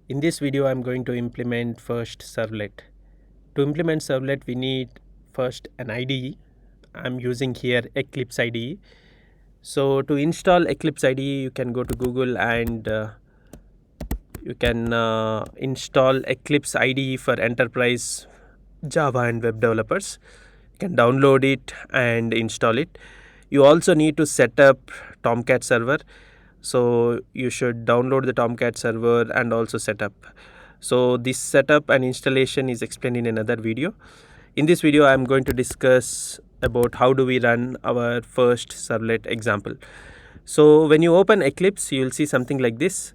In this video, I'm going to implement First Servlet. To implement Servlet, we need first an IDE. I'm using here Eclipse IDE. So to install Eclipse IDE, you can go to Google and you can install Eclipse IDE for enterprise Java and web developers. You can download it and install it. You also need to set up Tomcat server. So you should download the Tomcat server and also set up. So this setup and installation is explained in another video. In this video, I'm going to discuss about how do we run our first servlet example. So when you open Eclipse, you will see something like this.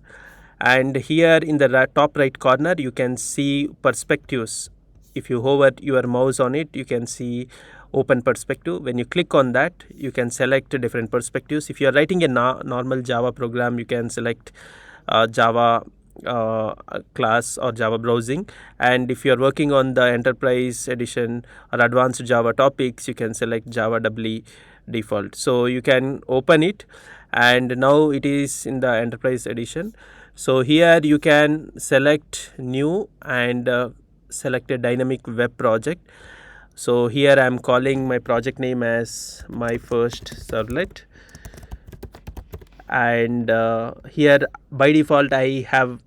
And here in the top right corner, you can see perspectives. If you hover your mouse on it, you can see open perspective. When you click on that, you can select different perspectives. If you are writing a normal Java program, you can select Java class or Java browsing, and if you are working on the enterprise edition or advanced Java topics, you can select Java EE default. So you can open it, and now it is in the enterprise edition. So here you can select new and select a dynamic web project. So here I am calling my project name as my first servlet, and here by default I have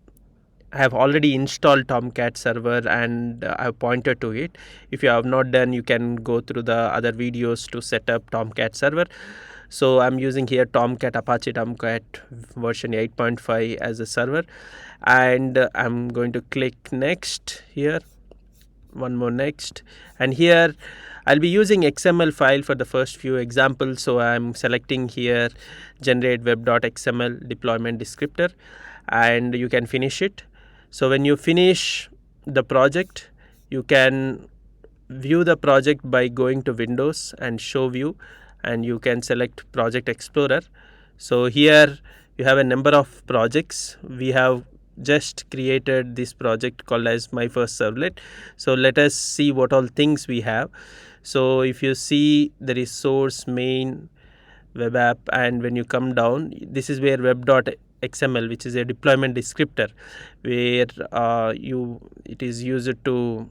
already installed Tomcat server and I have pointed to it. If you have not done, you can go through the other videos to set up Tomcat server. So I'm using here Tomcat, Apache Tomcat version 8.5 as a server, and I'm going to click next here, one more next, and here I'll be using XML file for the first few examples. So I'm selecting here generate Web.XML deployment descriptor, and you can finish it. So when you finish the project, you can view the project by going to Windows and show view, and you can select Project Explorer. So here you have a number of projects. We have just created this project called as my first servlet. So let us see what all things we have. So if you see, there is source, main, web app, and when you come down, this is where Web.XML, which is a deployment descriptor, where it is used to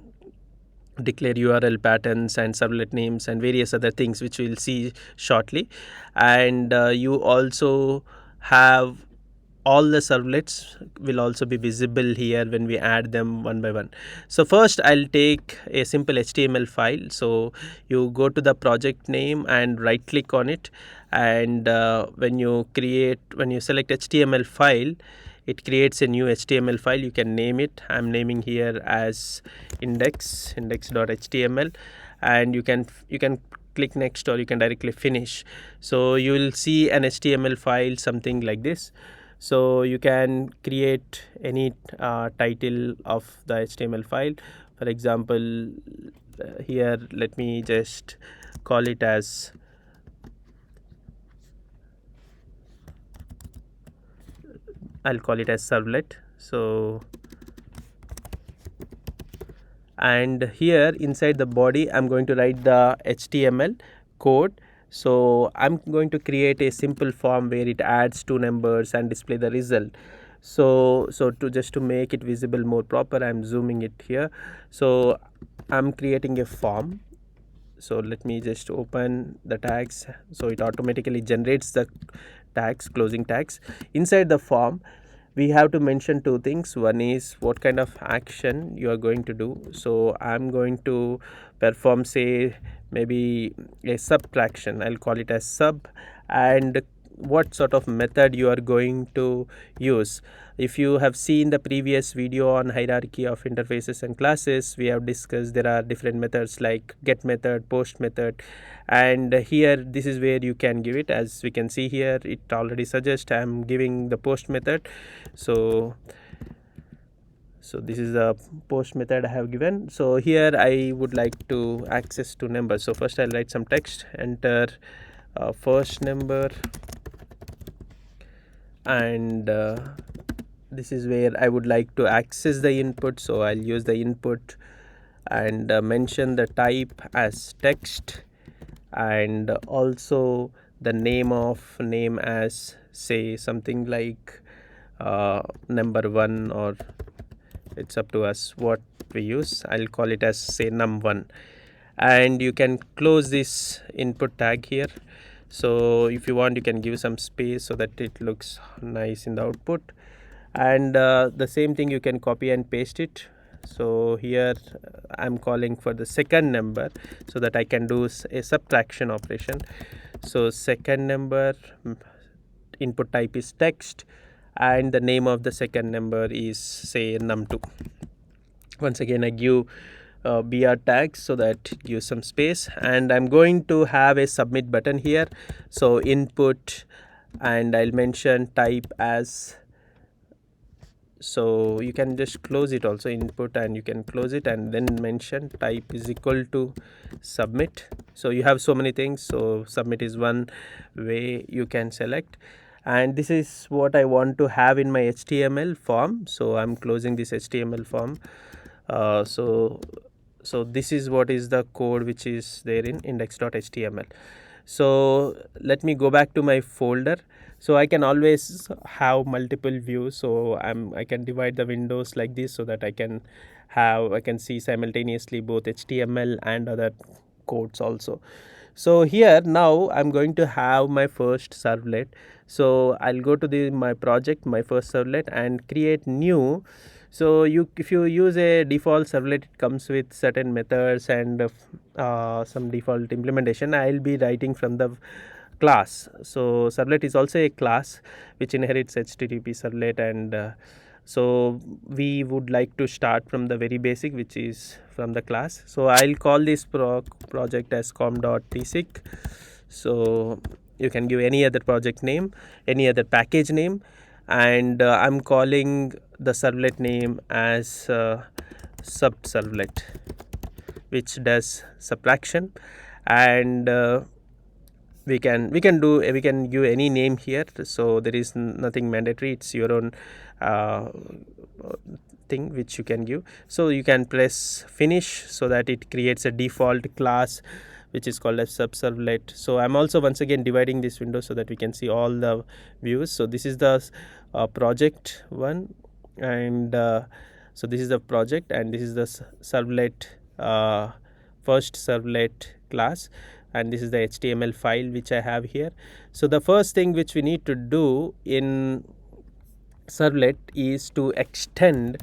declare URL patterns and servlet names and various other things which we'll see shortly. And you also have all the servlets will also be visible here when we add them one by one. So first I'll take a simple HTML file. So you go to the project name and right click on it, and when you select HTML file, it creates a new HTML file. You can name it. I'm naming here as index.html, and you can click next, or you can directly finish. So you will see an HTML file something like this. So you can create any title of the HTML file. For example, here let me just call it as servlet. So, and here inside the body, I'm going to write the HTML code. So I'm going to create a simple form where it adds two numbers and display the result. So to make it visible more proper, I'm zooming it here. So I'm creating a form. So let me just open the tags. So it automatically generates the tags, closing tags. Inside the form, we have to mention two things. One is what kind of action you are going to do. So I'm going to perform, say, maybe a subtraction. I'll call it as sub, and what sort of method you are going to use. If you have seen the previous video on hierarchy of interfaces and classes, we have discussed there are different methods like get method, post method, and here this is where you can give it. As we can see here, it already suggests I'm giving the post method. So this is the post method I have given. So here I would like to access two numbers. So first I'll write some text, enter first number, and this is where I would like to access the input. So I'll use the input and mention the type as text, and also the name as, say, something like number 1 or it's up to us what we use. I'll call it as say num1, and you can close this input tag here. So if you want, you can give some space so that it looks nice in the output, and the same thing you can copy and paste it. So here I'm calling for the second number so that I can do a subtraction operation. So second number, input type is text, and the name of the second number is say num2. Once again I give br tags so that it gives some space, and I'm going to have a submit button here. So input, and I'll mention type as, so you can just close it also, input, and you can close it and then mention type is equal to submit. So you have so many things, so submit is one way you can select. And this is what I want to have in my HTML form, so I'm closing this HTML form. So this is what is the code which is there in index.html. So let me go back to my folder. So I can always have multiple views, so I can divide the windows like this so that I can see simultaneously both HTML and other codes also. So here now I'm going to have my first servlet. So I'll go to my project, my first servlet, and create new. So if you use a default servlet, it comes with certain methods and some default implementation. I'll be writing from the class. So servlet is also a class which inherits HTTP servlet, and so we would like to start from the very basic, which is from the class. So I'll call this project as com.tsig. So you can give any other project name, any other package name, and I'm calling the servlet name as subservlet, which does subtraction. And we can give any name here, so there is nothing mandatory, it's your own thing which you can give. So you can press finish so that it creates a default class which is called as subservlet. So I'm also once again dividing this window so that we can see all the views. So this is the project one, and so this is the project, and this is the servlet, first servlet class, and this is the HTML file which I have here. So the first thing which we need to do in servlet is to extend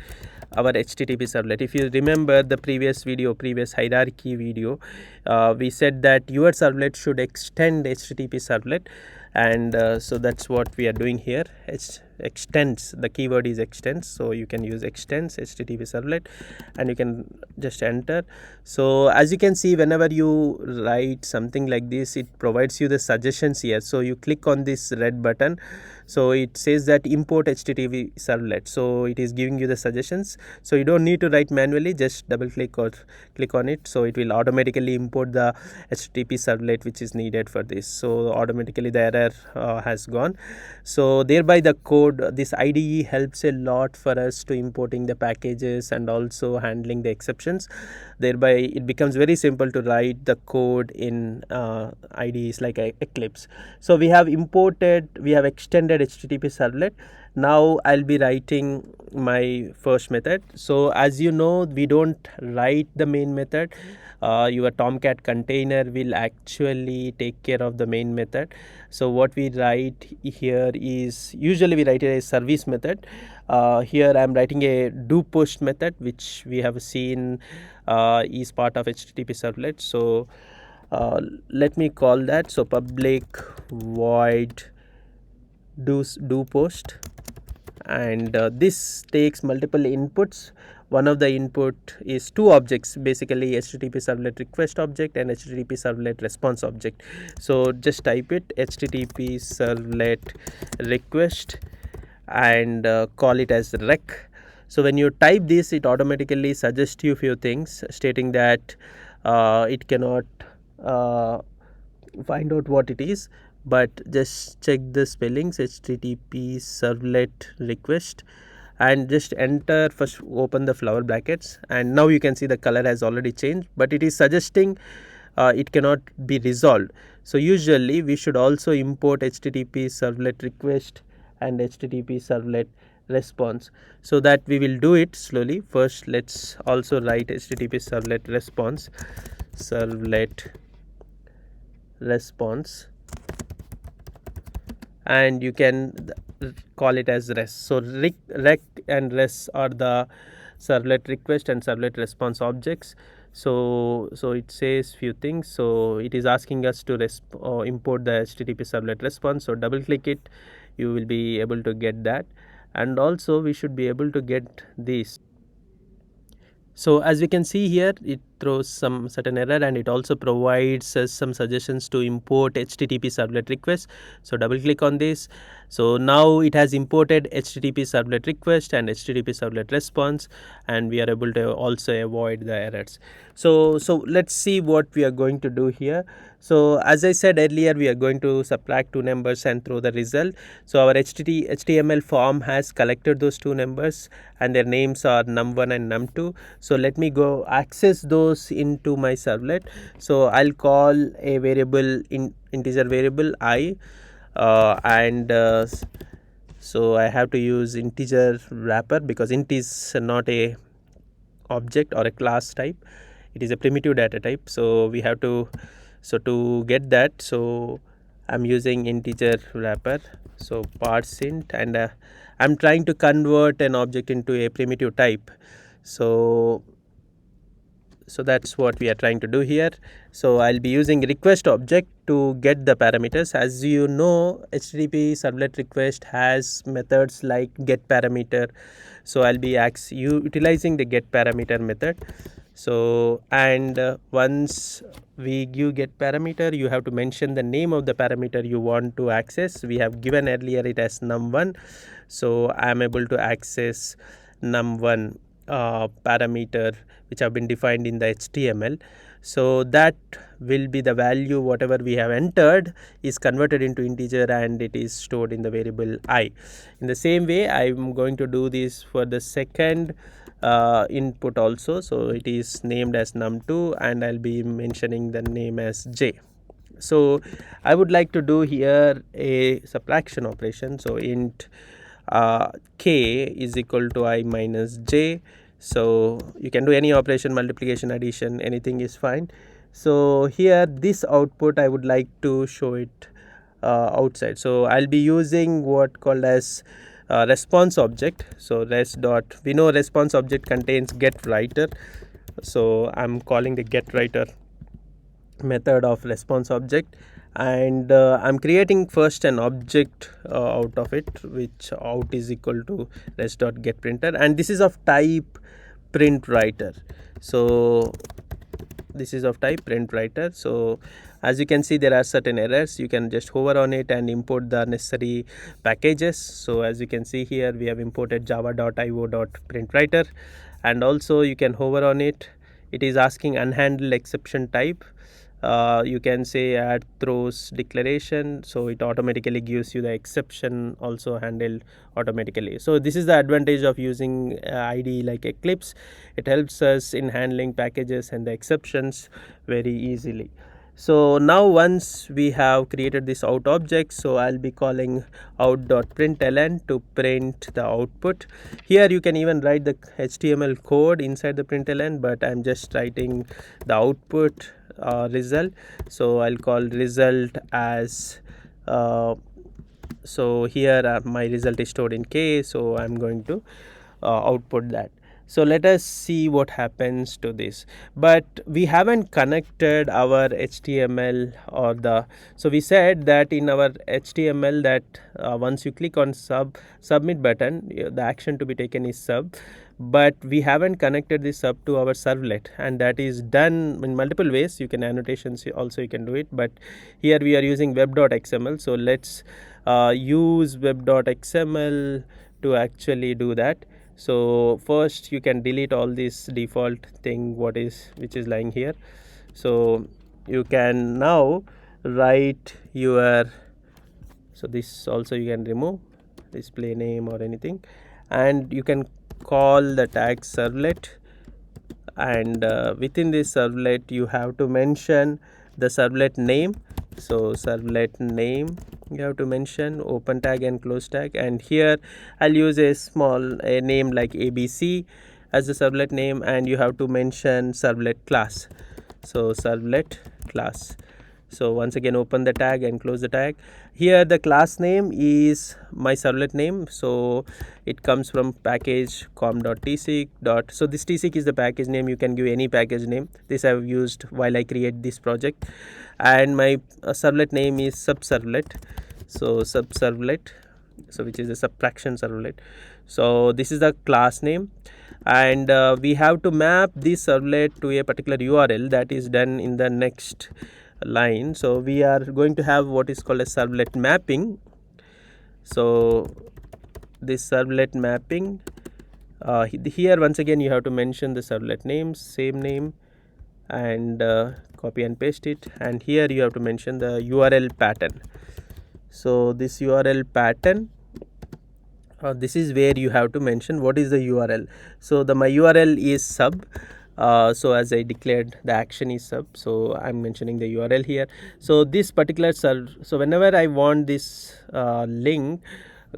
our HTTP servlet. If you remember the previous hierarchy video, we said that your servlet should extend HTTP servlet, and so that's what we are doing here. It extends, the keyword is extends, so you can use extends HTTP servlet and you can just enter. So as you can see, whenever you write something like this, it provides you the suggestions here. So you click on this red button, so it says that import HTTP servlet, so it is giving you the suggestions. So you don't need to write manually, just double click or click on it, so it will automatically import the HTTP servlet which is needed for this. So automatically the error has gone. So thereby the code, this IDE helps a lot for us to importing the packages and also handling the exceptions. Thereby it becomes very simple to write the code in IDEs like Eclipse. So we have extended HTTP servlet. Now I'll be writing my first method. So as you know, we don't write the main method. Your Tomcat container will actually take care of the main method. So what we write here is, usually we write a service method. Here I'm writing a do post method, which we have seen is part of HTTP servlet. So let me call that, so public void do post, and this takes multiple inputs. One of the input is two objects, basically HTTP servlet request object and HTTP servlet response object. So just type it, HTTP servlet request, and call it as rec. So when you type this, it automatically suggests you few things, stating that it cannot find out what it is, but just check the spellings, HTTP servlet request, and just enter. First open the flower brackets, and now you can see the color has already changed, but it is suggesting it cannot be resolved. So usually we should also import HTTP servlet request and HTTP servlet response. So that we will do it slowly. First let's also write HTTP servlet response, and you can call it as rest. So rec and res are the servlet request and servlet response objects. So it says few things. So it is asking us to import the HTTP servlet response. So double click it, you will be able to get that, and also we should be able to get this. So as we can see here, it throws some certain error, and it also provides us some suggestions to import HTTP servlet request. So double click on this. So now it has imported HTTP servlet request and HTTP servlet response, and we are able to also avoid the errors. So let's see what we are going to do here. So as I said earlier, we are going to subtract two numbers and throw the result. So our HTML form has collected those two numbers, and their names are num1 and num2. So let me go access those into my servlet. So I'll call a variable integer variable I, so I have to use integer wrapper because int is not a object or a class type, it is a primitive data type. So we have to, so to get that, so I'm using integer wrapper, so parse int, and I'm trying to convert an object into a primitive type. So that's what we are trying to do here. So I'll be using request object to get the parameters. As you know, HTTP servlet request has methods like get parameter. So I'll be utilizing the get parameter method. So once we give get parameter, you have to mention the name of the parameter you want to access. We have given earlier it as num1, so I am able to access num1 parameter which have been defined in the HTML. So that will be the value, whatever we have entered is converted into integer and it is stored in the variable I. In the same way, I am going to do this for the second input also. So it is named as num2 and I'll be mentioning the name as j. So I would like to do here a subtraction operation. So int k is equal to I minus j. So you can do any operation, multiplication, addition, anything is fine. So here this output I would like to show it outside. So I'll be using what called as response object. So we know response object contains get writer. So I'm calling the get writer method of response object, and I'm creating first an object out of it, which out is equal to res.getPrinter, and this is of type print writer. So this is of type print writer. So as you can see, there are certain errors. You can just hover on it and import the necessary packages. So as you can see here, we have imported java.io.printwriter, and also you can hover on it. It is asking unhandled exception type. You can say add throws declaration, so it automatically gives you the exception also handled automatically. So this is the advantage of using IDE like Eclipse. It helps us in handling packages and the exceptions very easily. So now once we have created this out object, so I'll be calling out.println to print the output. Here you can even write the HTML code inside the println, but I'm just writing the output result. So I'll call result as so here my result is stored in k, so I'm going to output that. So let us see what happens to this, but we haven't connected our HTML or the, so we said that in our HTML that once you click on submit button, the action to be taken is sub, but we haven't connected this sub to our servlet, and that is done in multiple ways. You can annotations also, you can do it, but here we are using Web.XML. So let's use Web.XML to actually do that. So first you can delete all this default thing which is lying here. So you can now write your, so this also you can remove, display name or anything, and you can call the tag servlet, and within this servlet you have to mention the servlet name, So servlet name you have to mention, open tag and close tag, and here I'll use a name like ABC as the servlet name, and you have to mention servlet class. So servlet class. So once again open the tag and close the tag. Here the class name is my servlet name, so it comes from package com.tsig. So this tsig is the package name. You can give any package name. This I've used while I create this project. And my servlet name is subservlet. So subservlet, so which is a subtraction servlet. So this is the class name, and we have to map this servlet to a particular URL. That is done in the next line. So we are going to have what is called a servlet mapping. So this servlet mapping, here once again you have to mention the servlet name, same name, and copy and paste it, and here you have to mention the URL pattern. So this URL pattern, this is where you have to mention what is the URL. So my URL is sub. So as I declared, the action is sub, so I'm mentioning the URL here. So this particular so whenever I want this link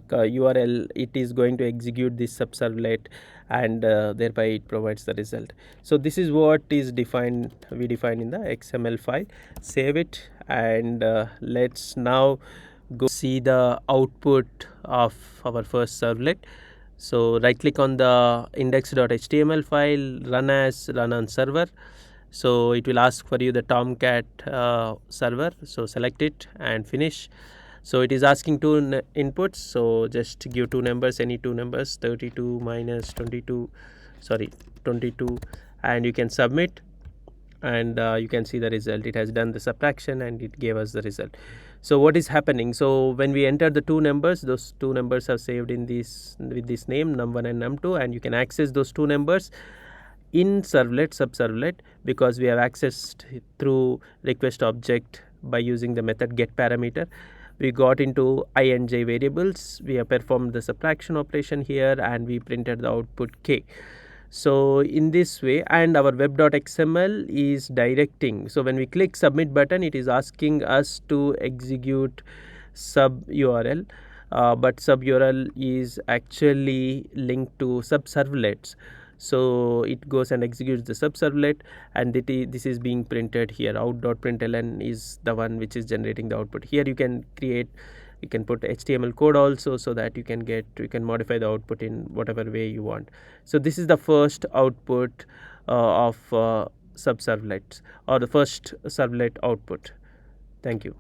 URL, it is going to execute this subservlet, and thereby it provides the result. So this is what is defined, we define in the XML file. Save it, and let's now go see the output of our first servlet. So right click on the index.html file, run on server. So it will ask for you the Tomcat server, so select it and finish. So it is asking two inputs, so just give two numbers, any two numbers, 32 minus 22, 22, and you can submit, and you can see the result. It has done the subtraction and it gave us the result. So what is happening? So when we enter the two numbers, those two numbers are saved in this with this name num1 and num2, and you can access those two numbers in subservlet, because we have accessed through request object by using the method get parameter. We got into I and j variables, we have performed the subtraction operation here, and we printed the output k. So in this way, and our web.xml is directing. So when we click submit button, it is asking us to execute sub URL, but sub URL is actually linked to subservlets. So it goes and executes the subservlet, and this is being printed here. Out.println is the one which is generating the output. Here you can put HTML code also, so that you can modify the output in whatever way you want. So this is the first output of subservlets, or the first servlet output. Thank you.